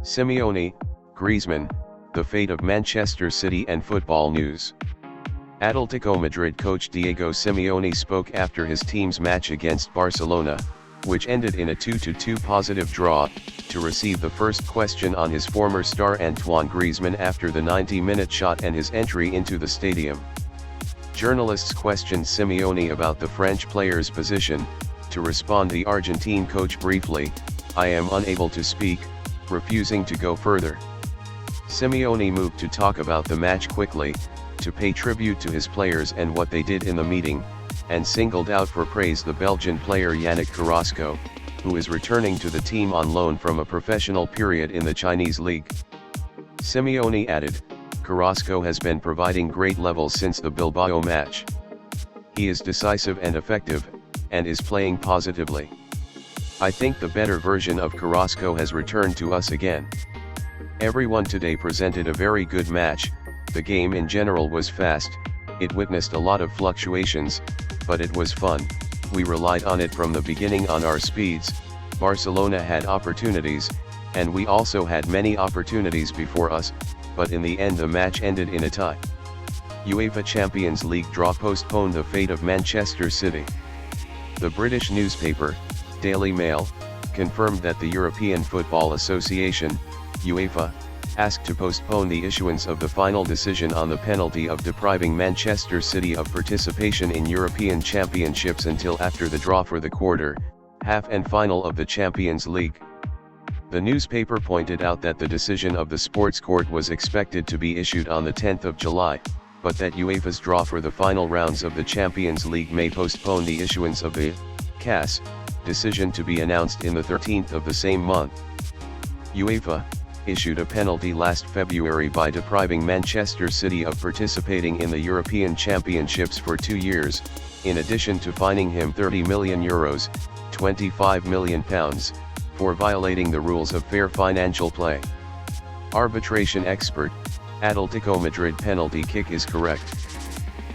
Simeone, Griezmann, the fate of Manchester City and football news. Atletico Madrid coach Diego Simeone spoke after his team's match against Barcelona, which ended in a 2-2 positive draw, to receive the first question on his former star Antoine Griezmann after the 90-minute shot and his entry into the stadium. Journalists questioned Simeone about the French player's position. To respond, the Argentine coach briefly, "I am unable to speak," refusing to go further. Simeone moved to talk about the match quickly, to pay tribute to his players and what they did in the meeting, and singled out for praise the Belgian player Yannick Carrasco, who is returning to the team on loan from a professional period in the Chinese league. Simeone added, "Carrasco has been providing great levels since the Bilbao match. He is decisive and effective, and is playing positively. I think the better version of Carrasco has returned to us again. Everyone today presented a very good match. The game in general was fast, it witnessed a lot of fluctuations, but it was fun. We relied on it from the beginning on our speeds. Barcelona had opportunities, and we also had many opportunities before us, but in the end the match ended in a tie." UEFA Champions League draw postponed the fate of Manchester City. The British newspaper, Daily Mail, confirmed that the European Football Association, UEFA, asked to postpone the issuance of the final decision on the penalty of depriving Manchester City of participation in European Championships until after the draw for the quarter, half and final of the Champions League. The newspaper pointed out that the decision of the sports court was expected to be issued on the 10th of July, but that UEFA's draw for the final rounds of the Champions League may postpone the issuance of the CAS decision to be announced in the 13th of the same month. UEFA issued a penalty last February by depriving Manchester City of participating in the European Championships for 2 years, in addition to fining him €30 million, £25 million, for violating the rules of fair financial play. Arbitration expert, Atletico Madrid penalty kick is correct.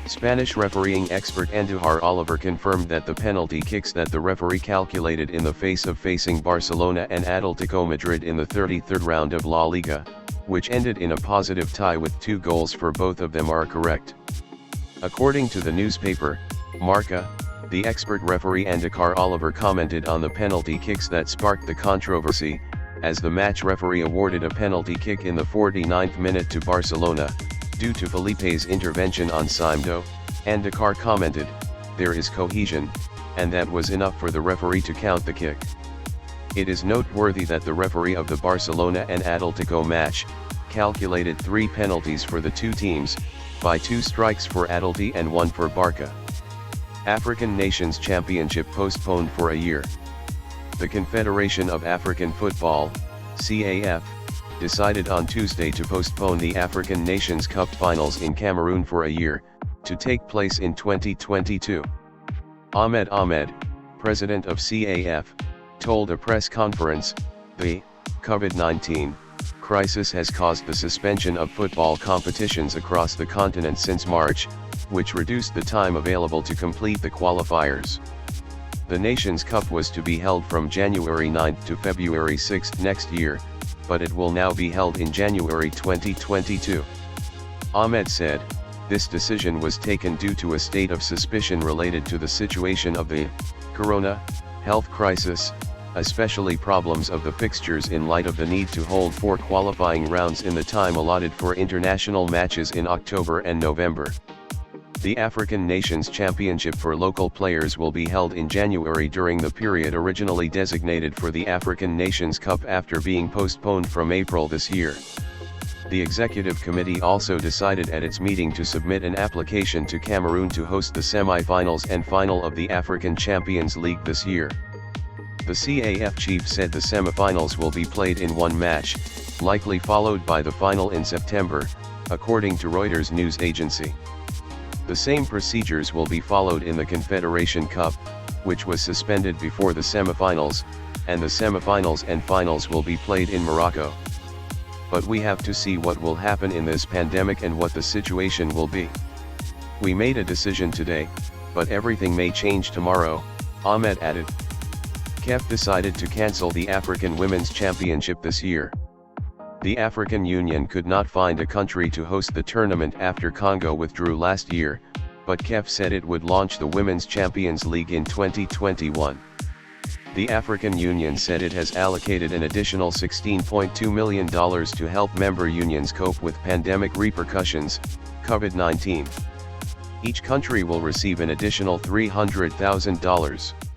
Spanish refereeing expert Andújar Oliver confirmed that the penalty kicks that the referee calculated in the face of facing Barcelona and Atletico Madrid in the 33rd round of La Liga, which ended in a positive tie with 2 goals for both of them, are correct. According to the newspaper, Marca, the expert referee Andújar Oliver commented on the penalty kicks that sparked the controversy, as the match referee awarded a penalty kick in the 49th minute to Barcelona, due to Felipe's intervention on Simeone. Andújar commented, "There is cohesion, and that was enough for the referee to count the kick." It is noteworthy that the referee of the Barcelona and Atletico match calculated 3 penalties for the 2 teams, by 2 strikes for Atleti and 1 for Barca. African Nations Championship postponed for a year. The Confederation of African Football, CAF, decided on Tuesday to postpone the African Nations Cup finals in Cameroon for a year, to take place in 2022. Ahmed, president of CAF, told a press conference, "The COVID-19 crisis has caused the suspension of football competitions across the continent since March, which reduced the time available to complete the qualifiers. The Nations Cup was to be held from January 9 to February 6 next year, but it will now be held in January 2022. Ahmed said, "This decision was taken due to a state of suspicion related to the situation of the corona health crisis, especially problems of the fixtures in light of the need to hold 4 qualifying rounds in the time allotted for international matches in October and November. The African Nations Championship for local players will be held in January during the period originally designated for the African Nations Cup after being postponed from April this year." The Executive Committee also decided at its meeting to submit an application to Cameroon to host the semi-finals and final of the African Champions League this year. The CAF chief said the semi-finals will be played in 1 match, likely followed by the final in September, according to Reuters news agency. The same procedures will be followed in the Confederation Cup, which was suspended before the semifinals, and the semifinals and finals will be played in Morocco. But we have to see what will happen in this pandemic and what the situation will be. We made a decision today, but everything may change tomorrow, Ahmed added. CAF decided to cancel the African Women's Championship this year. The African Union could not find a country to host the tournament after Congo withdrew last year, but CAF said it would launch the Women's Champions League in 2021. The African Union said it has allocated an additional $16.2 million to help member unions cope with pandemic repercussions, COVID-19. Each country will receive an additional $300,000.